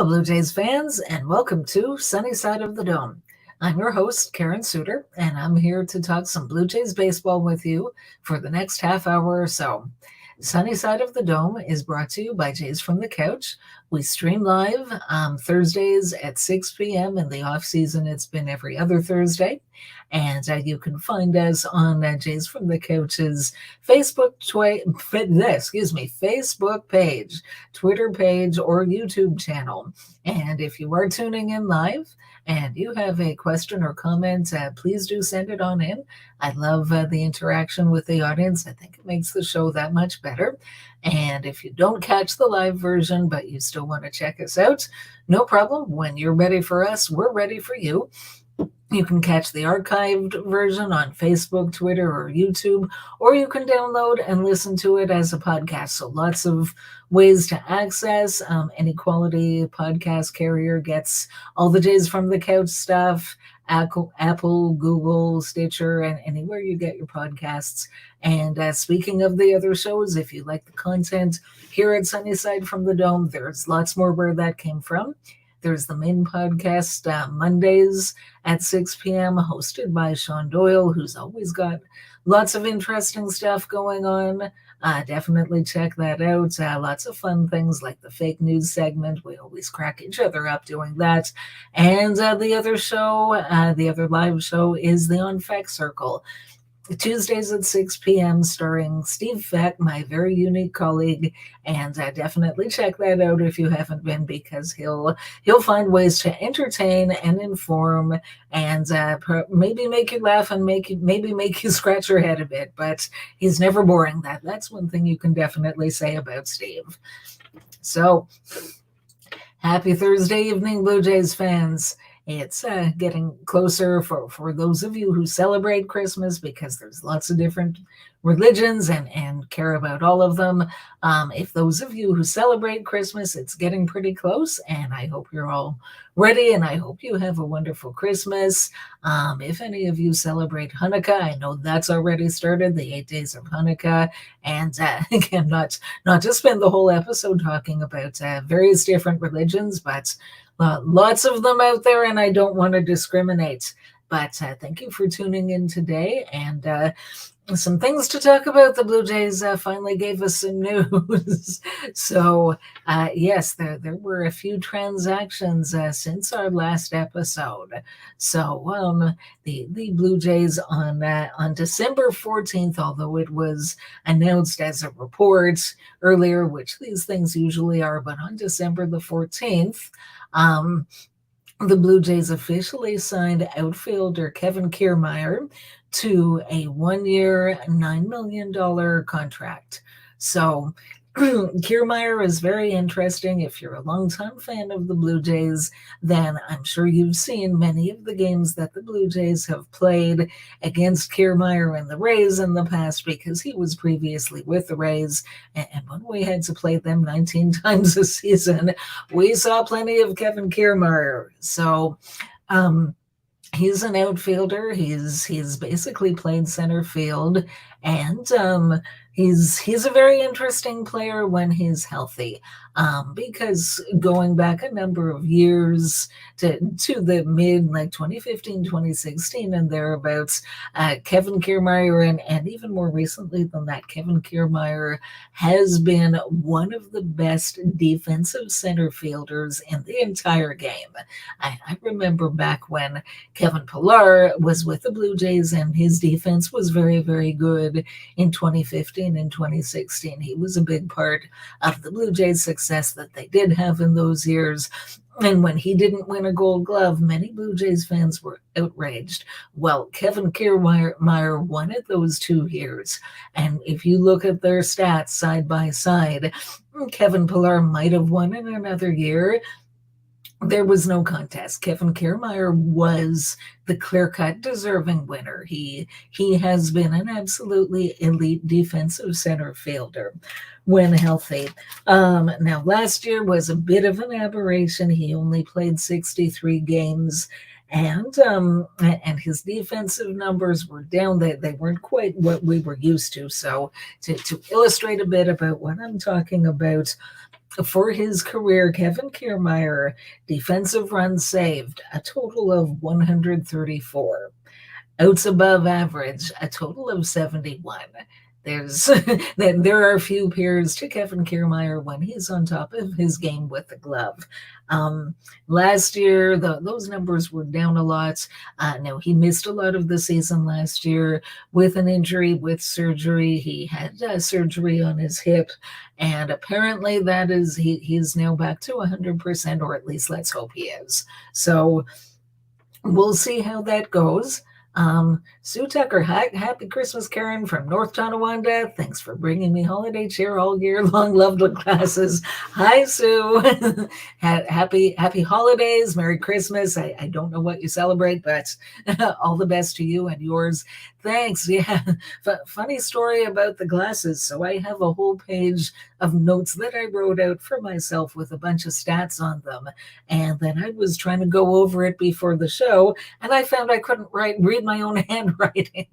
Blue Jays fans, and welcome to Sunny Side of the Dome. I'm your host, Karen Soutar, and I'm here to talk some Blue Jays baseball with you for the next half hour or so. Sunny Side of the Dome is brought to you by Jays from the Couch. We stream live Thursdays at 6 p.m. In the off-season, it's been every other Thursday. And you can find us on Jays from the Couch's Facebook page, Twitter page, or YouTube channel. And if you are tuning in live and you have a question or comment, please do send it on in. I love the interaction with the audience. I think it makes the show that much better. And if you don't catch the live version, but you still want to check us out, no problem. When you're ready for us, we're ready for you. You can catch the archived version on Facebook, Twitter, or YouTube, or you can download and listen to it as a podcast. So lots of ways to access. Any quality podcast carrier gets all the Jays from the Couch stuff, Apple, Google, Stitcher, and anywhere you get your podcasts. And speaking of the other shows, if you like the content here at Sunnyside from the Dome, there's lots more where that came from. There's the main podcast Mondays at 6 p.m. hosted by Shaun Doyle, who's always got lots of interesting stuff going on. Definitely check that out. Lots of fun things like the fake news segment. We always crack each other up doing that. And the other show, the other live show is the On Feck Circle. Tuesdays at 6 p.m. starring Steve Feck, my very unique colleague, and definitely check that out if you haven't been, because he'll find ways to entertain and inform and maybe make you laugh and maybe make you scratch your head a bit, but he's never boring. That's one thing you can definitely say about Steve. So, happy Thursday evening, Blue Jays fans. It's getting closer for those of you who celebrate Christmas, because there's lots of different religions and care about all of them. If those of you who celebrate Christmas, it's getting pretty close, and I hope you're all ready, and I hope you have a wonderful Christmas. If any of you celebrate Hanukkah, I know that's already started, the 8 days of Hanukkah, and again, not to spend the whole episode talking about various different religions, but lots of them out there, and I don't want to discriminate. But thank you for tuning in today, and some things to talk about. The Blue Jays finally gave us some news. So, yes, there were a few transactions since our last episode. So, the Blue Jays on December 14th, although it was announced as a report earlier, which these things usually are, but on December the 14th, the Blue Jays officially signed outfielder Kevin Kiermaier to a 1-year, $9 million contract. So Kiermaier is very interesting. If you're a longtime fan of the Blue Jays, then I'm sure you've seen many of the games that the Blue Jays have played against Kiermaier and the Rays in the past, because he was previously with the Rays, and when we had to play them 19 times a season, we saw plenty of Kevin Kiermaier. So, he's an outfielder. He's basically played center field, and he's a very interesting player when he's healthy, because going back a number of years to the mid 2015, 2016 and thereabouts, Kevin Kiermaier and even more recently than that, Kevin Kiermaier has been one of the best defensive center fielders in the entire game. I remember back when Kevin Pillar was with the Blue Jays and his defense was very, very good in 2015 and 2016. He was a big part of the Blue Jays' success that they did have in those years. And when he didn't win a Gold Glove, many Blue Jays fans were outraged. Well, Kevin Kiermaier won it those 2 years. And if you look at their stats side by side, Kevin Pillar might have won in another year. There was no contest. Kevin Kiermaier was the clear-cut deserving winner. He has been an absolutely elite defensive center fielder when healthy. Now, last year was a bit of an aberration. He only played 63 games, and his defensive numbers were down. They weren't quite what we were used to. So to illustrate a bit about what I'm talking about, For his career, Kevin Kiermaier, defensive runs saved, a total of 134. Outs above average, a total of 71. There's there are few peers to Kevin Kiermaier when he's on top of his game with the glove. Um, Last year, those numbers were down a lot. No, he missed a lot of the season last year with an injury, with surgery. He had surgery on his hip, and apparently that is he's now back to 100%, or at least let's hope he is. So we'll see how that goes. Sue Tucker, hi, happy Christmas, Karen from North Tonawanda. Thanks for bringing me holiday cheer all year long. Loved the classes. Hi, Sue. Happy holidays. Merry Christmas. I don't know what you celebrate, but all the best to you and yours. Thanks. Yeah. Funny story about the glasses. So I have a whole page of notes that I wrote out for myself with a bunch of stats on them. And then I was trying to go over it before the show, and I found I couldn't read my own handwriting.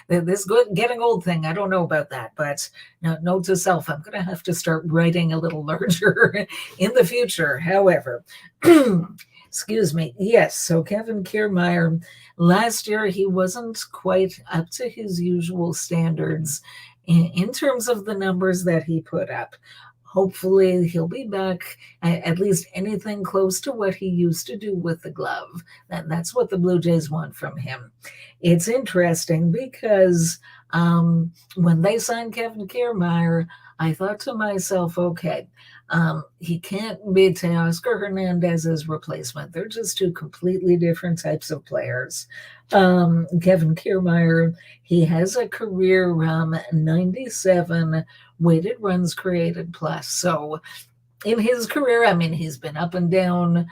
This good getting old thing, I don't know about that, but note to self, I'm going to have to start writing a little larger in the future. However, excuse me. Yes, so Kevin Kiermaier, last year he wasn't quite up to his usual standards in terms of the numbers that he put up. Hopefully he'll be back at least anything close to what he used to do with the glove. That's what the Blue Jays want from him. It's interesting because when they signed Kevin Kiermaier, I thought to myself, okay, he can't be Teoscar Hernandez's replacement. They're just two completely different types of players. Kevin Kiermaier, he has a career 97 weighted runs created plus. So in his career, I mean, he's been up and down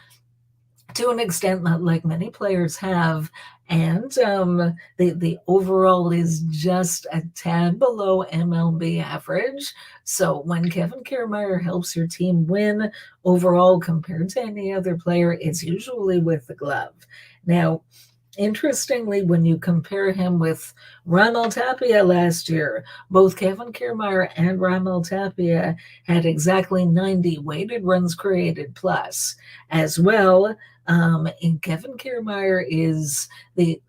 to an extent, not like many players have. And the overall is just a tad below MLB average. So when Kevin Kiermaier helps your team win overall compared to any other player, it's usually with the glove. Now, interestingly, when you compare him with Raimel Tapia last year, both Kevin Kiermaier and Raimel Tapia had exactly 90 weighted runs created plus. As well, and Kevin Kiermaier is the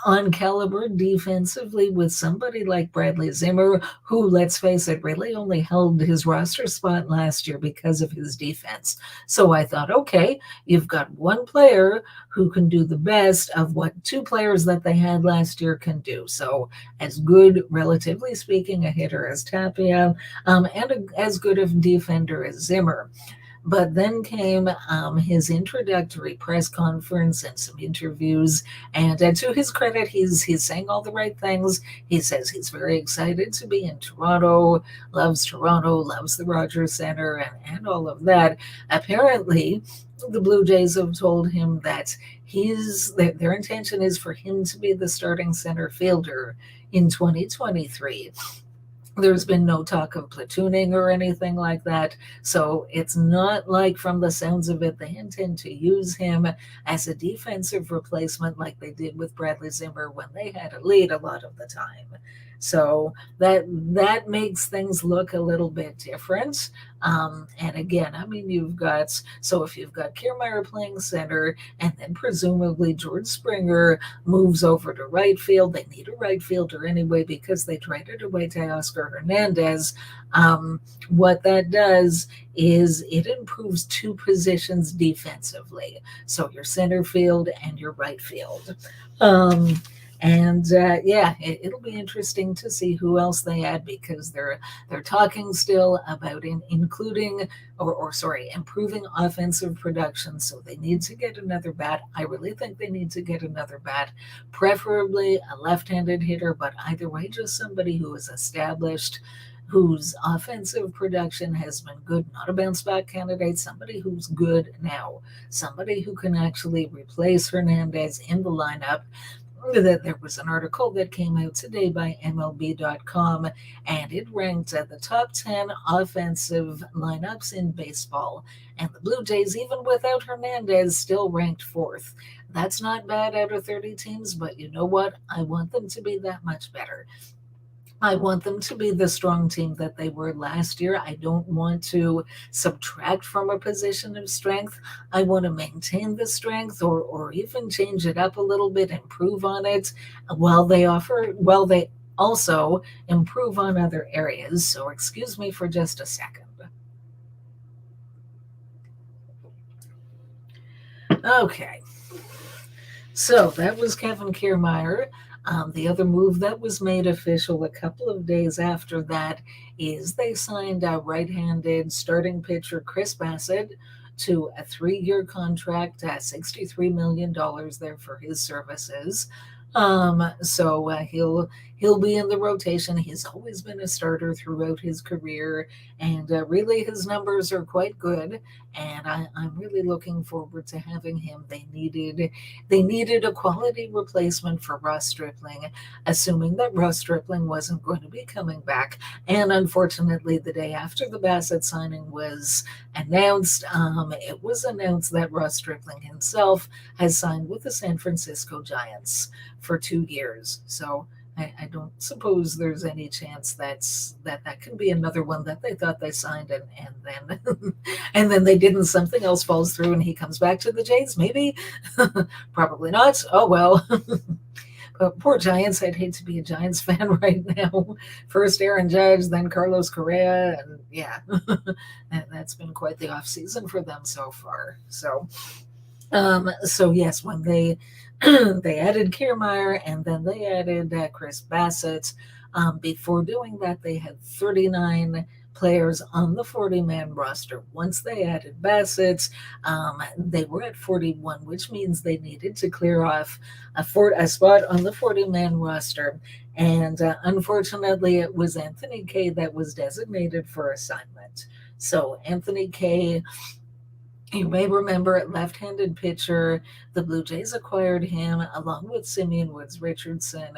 on caliber defensively with somebody like Bradley Zimmer, who, let's face it, really only held his roster spot last year because of his defense. So I thought, okay, you've got one player who can do the best of what two players that they had last year can do. So as good, relatively speaking, a hitter as Tapia, and as good of a defender as Zimmer. But then came his introductory press conference and some interviews. And to his credit, he's saying all the right things. He says he's very excited to be in Toronto, loves the Rogers Center, and all of that. Apparently, the Blue Jays have told him that their intention is for him to be the starting center fielder in 2023. There's been no talk of platooning or anything like that. So it's not like, from the sounds of it, they intend to use him as a defensive replacement like they did with Bradley Zimmer when they had a lead a lot of the time. So that makes things look a little bit different. And again, I mean, if you've got Kiermaier playing center, and then presumably George Springer moves over to right field, they need a right fielder anyway because they traded away Teoscar Hernandez. What that does is it improves two positions defensively. So your center field and your right field. It'll be interesting to see who else they add, because they're talking still about improving offensive production. So they need to get another bat. I really think they need to get another bat, preferably a left-handed hitter, but either way, just somebody who is established, whose offensive production has been good, not a bounce back candidate, somebody who's good now, somebody who can actually replace Hernandez in the lineup. That there was an article that came out today by MLB.com, and it ranked at the top 10 offensive lineups in baseball. And the Blue Jays, even without Hernandez, still ranked fourth. That's not bad out of 30 teams, but you know what? I want them to be that much better. I want them to be the strong team that they were last year. I don't want to subtract from a position of strength. I want to maintain the strength or even change it up a little bit, improve on it while they also improve on other areas. So excuse me for just a second. Okay. So that was Kevin Kiermaier. The other move that was made official a couple of days after that is they signed right-handed starting pitcher Chris Bassett to a 3-year contract at $63 million there for his services. So he'll be in the rotation. He's always been a starter throughout his career, and really his numbers are quite good. And I'm really looking forward to having him. They needed a quality replacement for Ross Stripling, assuming that Ross Stripling wasn't going to be coming back. And unfortunately, the day after the Bassett signing was announced, it was announced that Ross Stripling himself has signed with the San Francisco Giants for 2 years. So I don't suppose there's any chance that can be another one that they thought they signed and then and then they didn't. Something else falls through and he comes back to the Jays. Maybe, probably not. Oh well. But poor Giants. I'd hate to be a Giants fan right now. First Aaron Judge, then Carlos Correa, and yeah, that's been quite the off season for them so far. So yes, when they they added Kiermaier and then they added Chris Bassett. Before doing that, they had 39 players on the 40-man roster. Once they added Bassett, they were at 41, which means they needed to clear off a spot on the 40-man roster. And unfortunately, it was Anthony Kay that was designated for assignment. So Anthony Kay, you may remember, left-handed pitcher. The Blue Jays acquired him along with Simeon Woods Richardson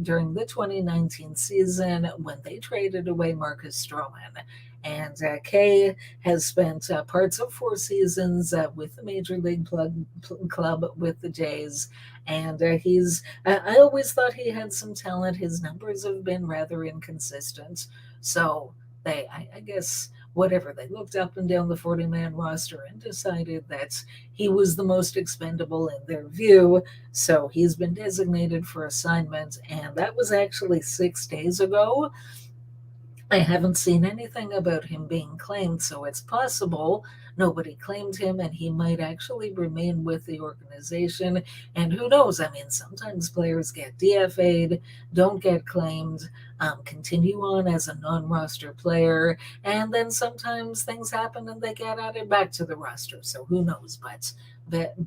during the 2019 season when they traded away Marcus Stroman. And Kay has spent parts of 4 seasons with the Major League Club with the Jays. And I always thought he had some talent. His numbers have been rather inconsistent. So I guess whatever, they looked up and down the 40-man roster and decided that he was the most expendable in their view. So he's been designated for assignment, and that was actually 6 days ago. I haven't seen anything about him being claimed, so it's possible nobody claimed him and he might actually remain with the organization. And who knows? I mean, sometimes players get DFA'd, don't get claimed, continue on as a non roster player, and then sometimes things happen and they get added back to the roster. So who knows? But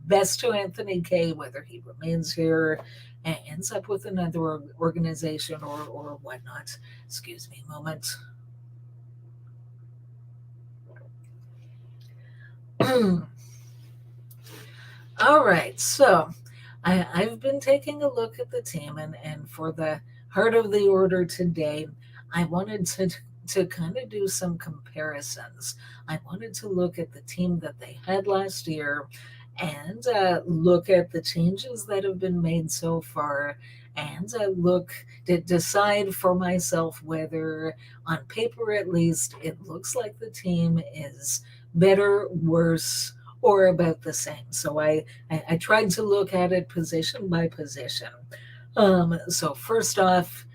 best to Anthony Kay, whether he remains here, ends up with another organization or whatnot. Excuse me a moment. All right, so I've been taking a look at the team, and for the heart of the order today, I wanted to kind of do some comparisons. I wanted to look at the team that they had last year and look at the changes that have been made so far and decide for myself whether on paper at least it looks like the team is better, worse, or about the same. So I tried to look at it position by position. So first off,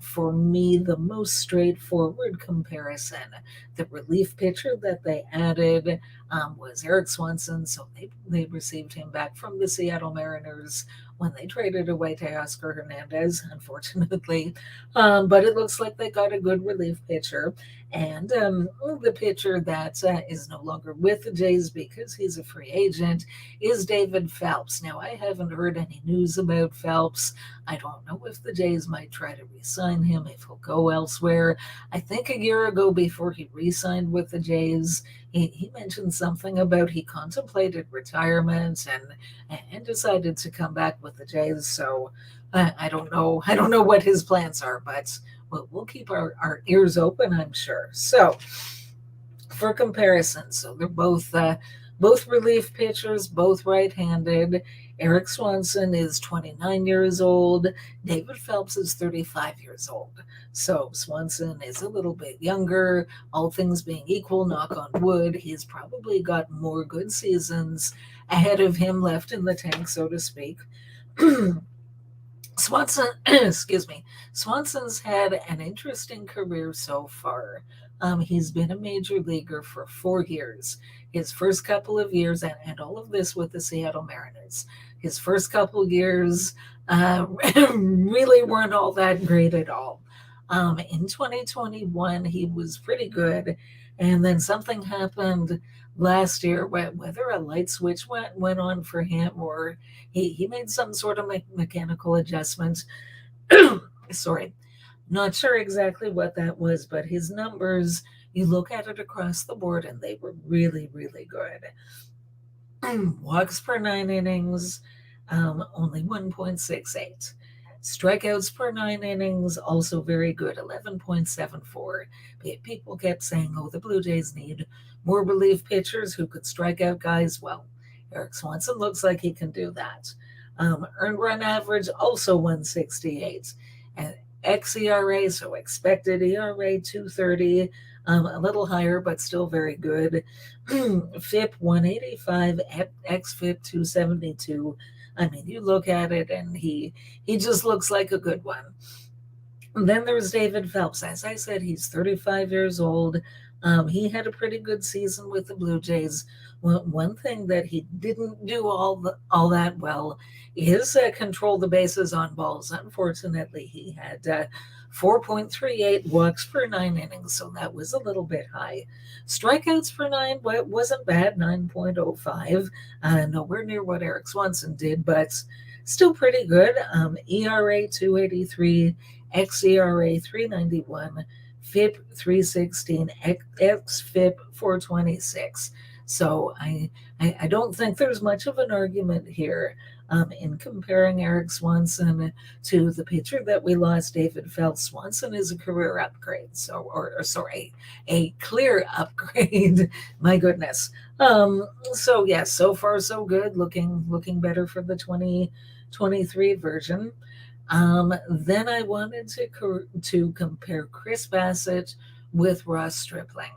for me, the most straightforward comparison, the relief pitcher that they added was Eric Swanson. So they received him back from the Seattle Mariners when they traded away Teoscar Hernandez, unfortunately. But it looks like they got a good relief pitcher. And the pitcher that is no longer with the Jays because he's a free agent is David Phelps. Now, I haven't heard any news about Phelps. I don't know if the Jays might try to re-sign him, if he'll go elsewhere. I think a year ago, before he re-signed with the Jays, he mentioned something about he contemplated retirement and decided to come back with the Jays. So I don't know. I don't know what his plans are, but we'll keep our ears open, I'm sure. So for comparison, so they're both relief pitchers, both right-handed. Eric Swanson is 29 years old. David Phelps is 35 years old. So Swanson is a little bit younger. All things being equal, knock on wood, he's probably got more good seasons ahead of him left in the tank, so to speak. Swanson, excuse me, Swanson's had an interesting career so far. He's been a major leaguer for 4 years. His first couple of years, and all of this with the Seattle Mariners, his first couple of years really weren't all that great at all. In 2021, he was pretty good, and then something happened last year, whether a light switch went on for him or he made some sort of mechanical adjustment. Sorry, not sure exactly what that was, but his numbers, you look at it across the board, and they were really, really good. Walks per 9 innings, only 1.68. Strikeouts per 9 innings, also very good, 11.74. People kept saying, oh, the Blue Jays need more relief pitchers who could strike out guys. Well, Eric Swanson looks like he can do that. Earned run average, also 168. And xERA, so expected ERA, 230. A little higher, but still very good. FIP 185, xFIP 272. I mean, you look at it, and he just looks like a good one. And then there's David Phelps. As I said, he's 35 years old. He had a pretty good season with the Blue Jays. One thing that he didn't do all that well is control the bases on balls. Unfortunately, he had 4.38 walks per 9 innings, so that was a little bit high. Strikeouts per nine wasn't bad, 9.05. Nowhere near what Eric Swanson did, but still pretty good. ERA 283, xERA 391. FIP 316, xFIP 426. So I don't think there's much of an argument here in comparing Eric Swanson to the pitcher that we lost, David Phelps. Swanson is a career upgrade, or sorry, a clear upgrade. My goodness. So yes, so far so good. Looking better for the 2023 version. Then I wanted to compare Chris Bassitt with Ross Stripling.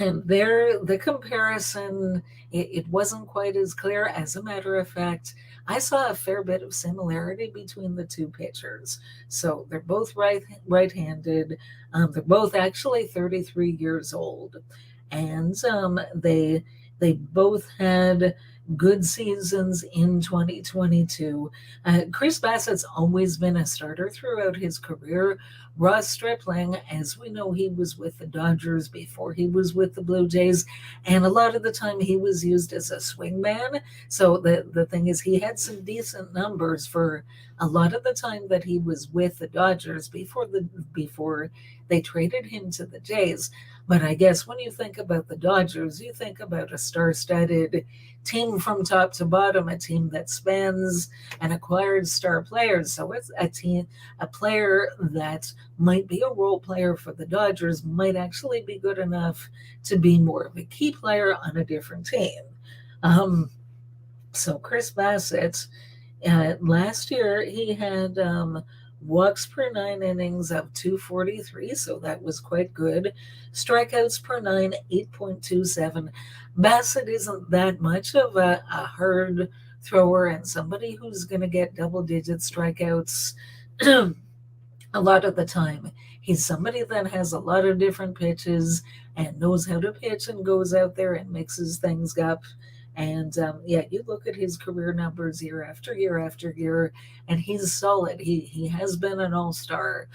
And there, the comparison, it wasn't quite as clear. As a matter of fact, I saw a fair bit of similarity between the two pitchers. So they're both right-handed. They're both actually 33 years old. And they both had good seasons in 2022. Chris Bassitt's always been a starter throughout his career. Ross Stripling, as we know, he was with the Dodgers before he was with the Blue Jays, and a lot of the time he was used as a swingman. So the thing is, he had some decent numbers for a lot of the time that he was with the Dodgers before they traded him to the Jays. But I guess when you think about the Dodgers, you think about a star-studded team from top to bottom, a team that spends and acquired star players. So it's a player that might be a role player for the Dodgers might actually be good enough to be more of a key player on a different team. So Chris Bassitt, last year he had walks per 9 innings of 243, so that was quite good. Strikeouts per 9, 8.27. Bassitt isn't that much of a hard thrower and somebody who's going to get double-digit strikeouts a lot of the time. He's somebody that has a lot of different pitches and knows how to pitch and goes out there and mixes things up. And you look at his career numbers year after year after year, and he's solid. He has been an all-star.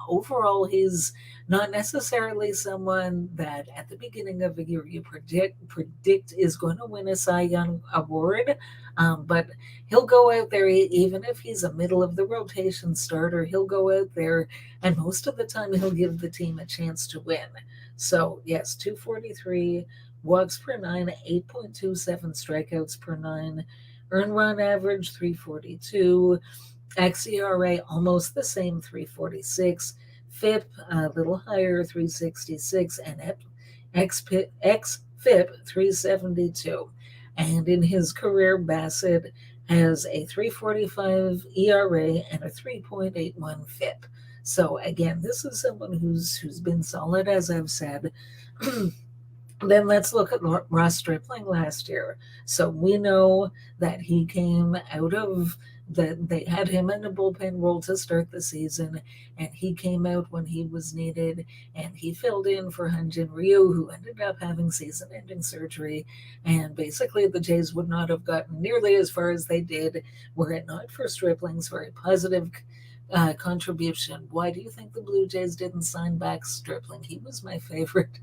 Overall, he's not necessarily someone that at the beginning of the year you predict is going to win a Cy Young award, but he'll go out there, even if he's a middle of the rotation starter, he'll go out there, and most of the time he'll give the team a chance to win. So yes, 243. Walks per 9, 8.27 strikeouts per 9. Earned run average, 342. xERA, almost the same, 346. FIP, a little higher, 366. And xFIP, 372. And in his career, Bassett has a 3.45 ERA and a 3.81 FIP. So again, this is someone who's been solid, as I've said. Then let's look at Ross Stripling last year. So we know that he came out of that they had him in a bullpen role to start the season, and he came out when he was needed, and he filled in for Hyun-Jin Ryu, who ended up having season-ending surgery, and basically the Jays would not have gotten nearly as far as they did were it not for Stripling's very positive contribution. Why do you think the Blue Jays didn't sign back Stripling? He was my favorite.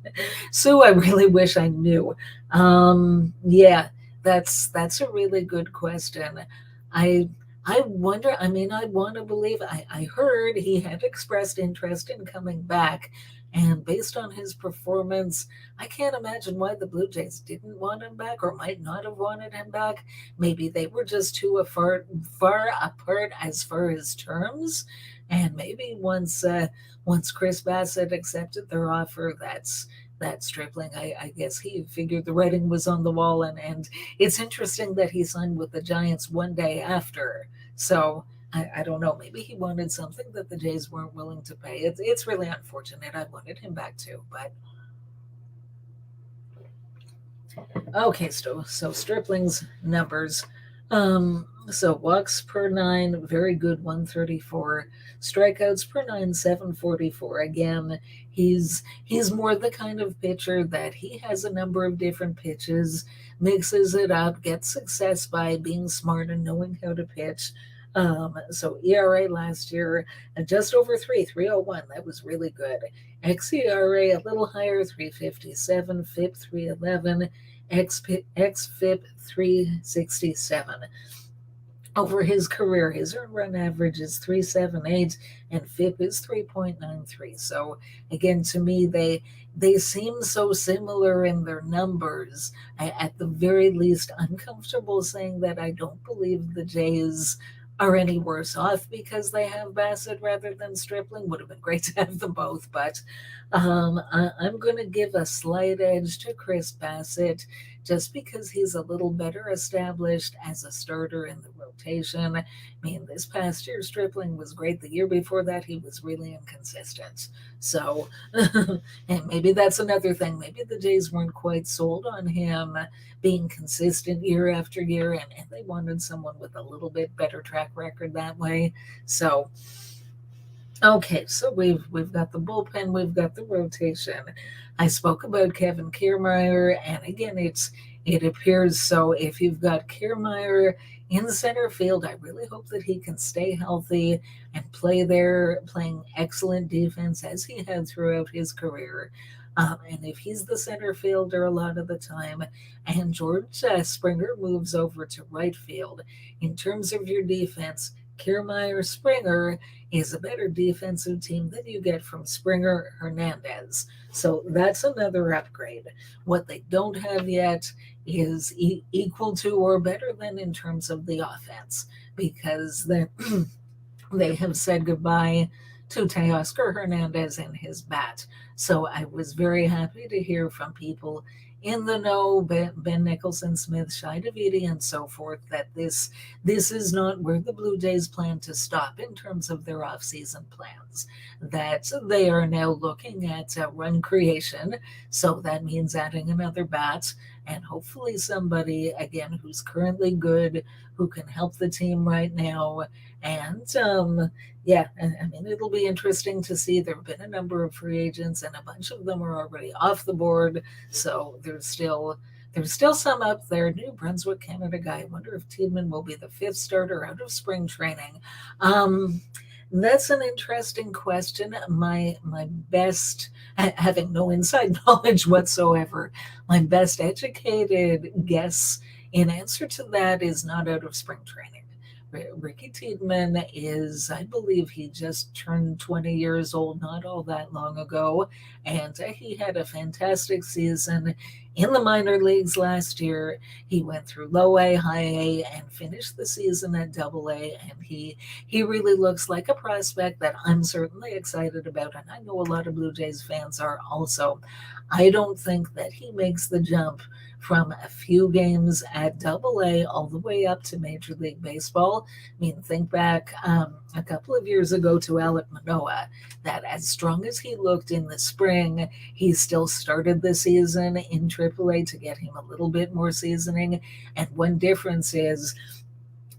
Sue, I really wish I knew. Yeah, that's a really good question. I I wonder. I mean, I want to believe. I heard he had expressed interest in coming back, and based on his performance, I can't imagine why the Blue Jays didn't want him back or might not have wanted him back. Maybe they were just too far apart as far as terms, and maybe once Chris Bassett accepted their offer, that Stripling, I guess he figured the writing was on the wall, and it's interesting that he signed with the Giants one day after. So I don't know. Maybe he wanted something that the Jays weren't willing to pay. It's really unfortunate. I wanted him back too, but okay. So Stripling's numbers. So walks per nine, very good, 134. Strikeouts per nine, 744. Again, he's more the kind of pitcher that he has a number of different pitches, mixes it up, gets success by being smart and knowing how to pitch. So ERA last year, just over 3.01. That was really good. XERA a little higher, 357. FIP 311. XFIP 367. Over his career, his earned run average is 378 and FIP is 3.93. So again, to me, they seem so similar in their numbers. At the very least, I'm comfortable saying that I don't believe the Jays are any worse off because they have Bassett rather than Stripling. Would have been great to have them both, but I'm going to give a slight edge to Chris Bassett just because he's a little better established as a starter in the rotation. I mean, this past year, Stripling was great. The year before that, he was really inconsistent. So, and maybe that's another thing. Maybe the Jays weren't quite sold on him being consistent year after year, and they wanted someone with a little bit better track record that way. So, okay, so we've got the bullpen, we've got the rotation. I spoke about Kevin Kiermaier, and again, it appears so. If you've got Kiermaier in center field, I really hope that he can stay healthy and play there, playing excellent defense as he had throughout his career. And if he's the center fielder a lot of the time, and George Springer moves over to right field, in terms of your defense, Kiermaier Springer is a better defensive team than you get from Springer Hernandez. So that's another upgrade. What they don't have yet is equal to or better than in terms of the offense because they have said goodbye to Teoscar Hernandez and his bat. So I was very happy to hear from people in the know, Ben Nicholson, Smith, Shai Davidi, and so forth, that this is not where the Blue Jays plan to stop in terms of their offseason plans. That they are now looking at run creation. So that means adding another bat and hopefully somebody, again, who's currently good, who can help the team right now. And yeah, I mean, it'll be interesting to see. There have been a number of free agents, and a bunch of them are already off the board. So there's still some up there. New Brunswick, Canada guy. I wonder if Tiedemann will be the fifth starter out of spring training. That's an interesting question. My best, having no inside knowledge whatsoever, my best educated guess in answer to that is not out of spring training. Ricky Tiedemann is, I believe he just turned 20 years old not all that long ago, and he had a fantastic season in the minor leagues last year. He went through low A, high A, and finished the season at double A. And he really looks like a prospect that I'm certainly excited about. And I know a lot of Blue Jays fans are also. I don't think that he makes the jump from a few games at double A all the way up to Major League Baseball. I mean, think back a couple of years ago to Alek Manoah, that as strong as he looked in the spring, he still started the season in AAA to get him a little bit more seasoning. And one difference is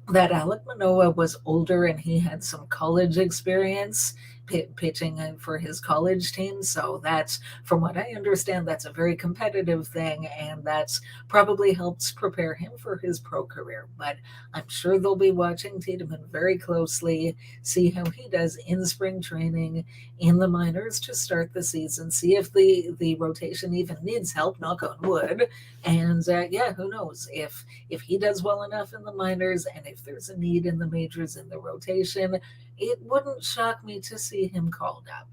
that Alek Manoah was older and he had some college experience pitching for his college team. So that's, from what I understand, that's a very competitive thing, and that's probably helps prepare him for his pro career. But I'm sure they'll be watching Tiedemann very closely, see how he does in spring training, in the minors to start the season, see if the rotation even needs help, knock on wood. And yeah, who knows if he does well enough in the minors, and if there's a need in the majors in the rotation, it wouldn't shock me to see him called up.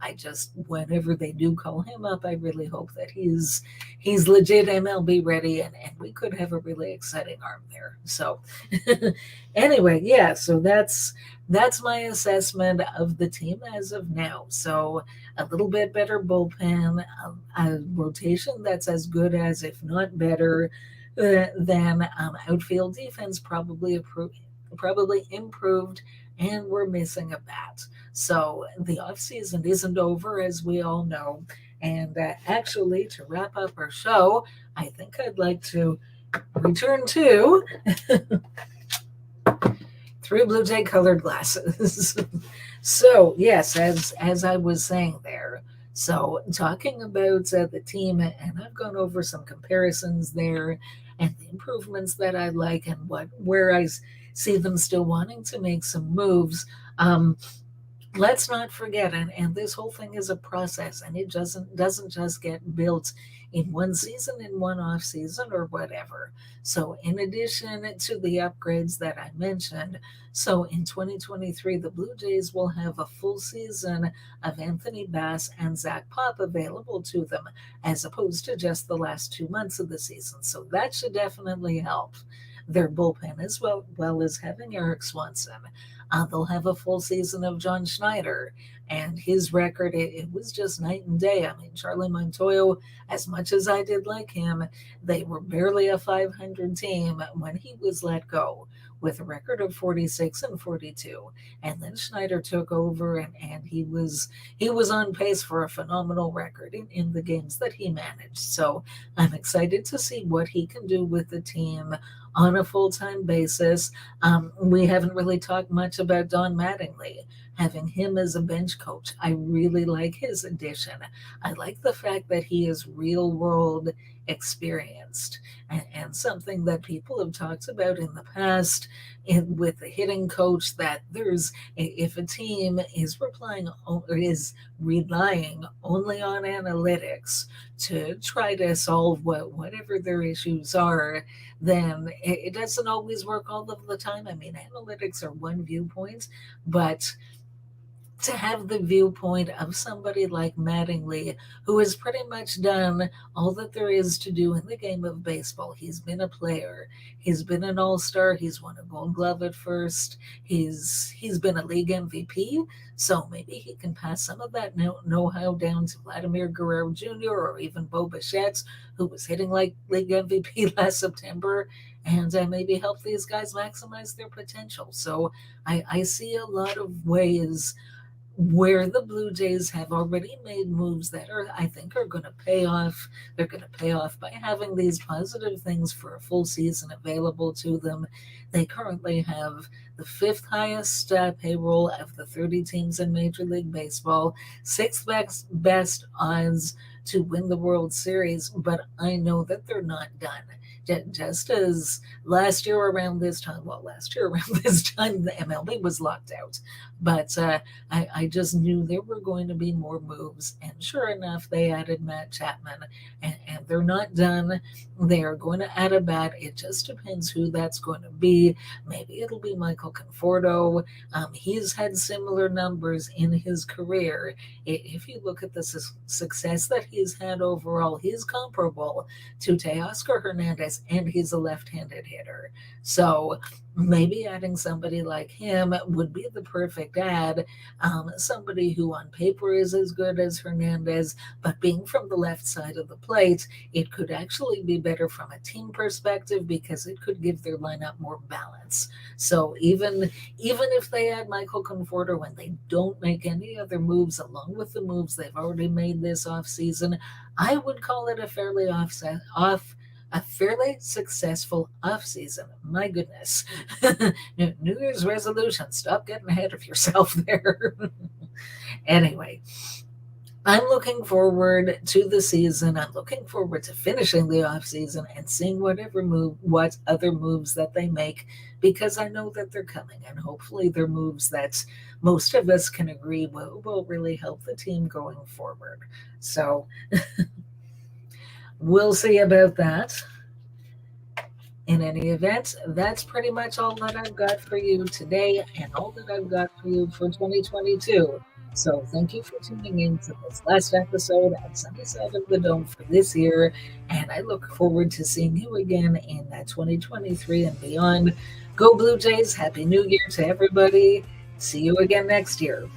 I just, whenever they do call him up, I really hope that he's legit MLB ready, and we could have a really exciting arm there. So anyway, yeah, so that's my assessment of the team as of now. So a little bit better bullpen, a rotation that's as good as, if not better, than outfield defense probably improved, and we're missing a bat. So the offseason isn't over, as we all know. And actually, to wrap up our show, I think I'd like to return to three Blue Jay colored glasses. So yes, as I was saying there. So talking about the team, and I've gone over some comparisons there, and the improvements that I like, and where I see them still wanting to make some moves. Let's not forget, and this whole thing is a process, and it doesn't just get built in one season, in one off season, or whatever. So in addition to the upgrades that I mentioned, so in 2023 the Blue Jays will have a full season of Anthony Bass and Zach Pop available to them, as opposed to just the last 2 months of the season. So that should definitely help their bullpen, as well as having Eric Swanson. They'll have a full season of John Schneider, and his record, it was just night and day. I mean, Charlie Montoyo, as much as I did like him, they were barely a 500 team when he was let go, with a record of 46-42. And then Schneider took over, and he was on pace for a phenomenal record in the games that he managed. So I'm excited to see what he can do with the team on a full-time basis. We haven't really talked much about Don Mattingly, having him as a bench coach. I really like his addition. I like the fact that he is real world experienced, and something that people have talked about in the past with the hitting coach, that there's, if a team is relying only on analytics to try to solve whatever their issues are, then it doesn't always work all of the time. I mean, analytics are one viewpoint, but to have the viewpoint of somebody like Mattingly, who has pretty much done all that there is to do in the game of baseball. He's been a player. He's been an all-star. He's won a Gold Glove at first. He's been a league MVP. So maybe he can pass some of that know-how down to Vladimir Guerrero Jr. or even Bo Bichette, who was hitting like league MVP last September, and maybe help these guys maximize their potential. So I see a lot of ways where the Blue Jays have already made moves that I think are going to pay off. They're going to pay off by having these positive things for a full season available to them. They currently have the fifth highest payroll of the 30 teams in Major League Baseball, sixth best odds to win the World Series, but I know that they're not done. just as last year around this time, the MLB was locked out. But I just knew there were going to be more moves. And sure enough, they added Matt Chapman, and they're not done. They are going to add a bat. It just depends who that's going to be. Maybe it'll be Michael Conforto. He's had similar numbers in his career. If you look at the success that he's had overall, he's comparable to Teoscar Hernandez, and he's a left-handed hitter. So maybe adding somebody like him would be the perfect add. Somebody who on paper is as good as Hernandez, but being from the left side of the plate, it could actually be better from a team perspective because it could give their lineup more balance. So even if they add Michael Conforto and they don't make any other moves along with the moves they've already made this offseason, I would call it a fairly successful offseason. My goodness. New Year's resolution. Stop getting ahead of yourself there. Anyway, I'm looking forward to the season. I'm looking forward to finishing the off season and seeing what other moves that they make, because I know that they're coming, and hopefully they're moves that most of us can agree will really help the team going forward. So we'll see about that. In any event, that's pretty much all that I've got for you today and all that I've got for you for 2022. So thank you for tuning in to this last episode at Sunny Side of the Dome for this year. And I look forward to seeing you again in 2023 and beyond. Go Blue Jays. Happy New Year to everybody. See you again next year.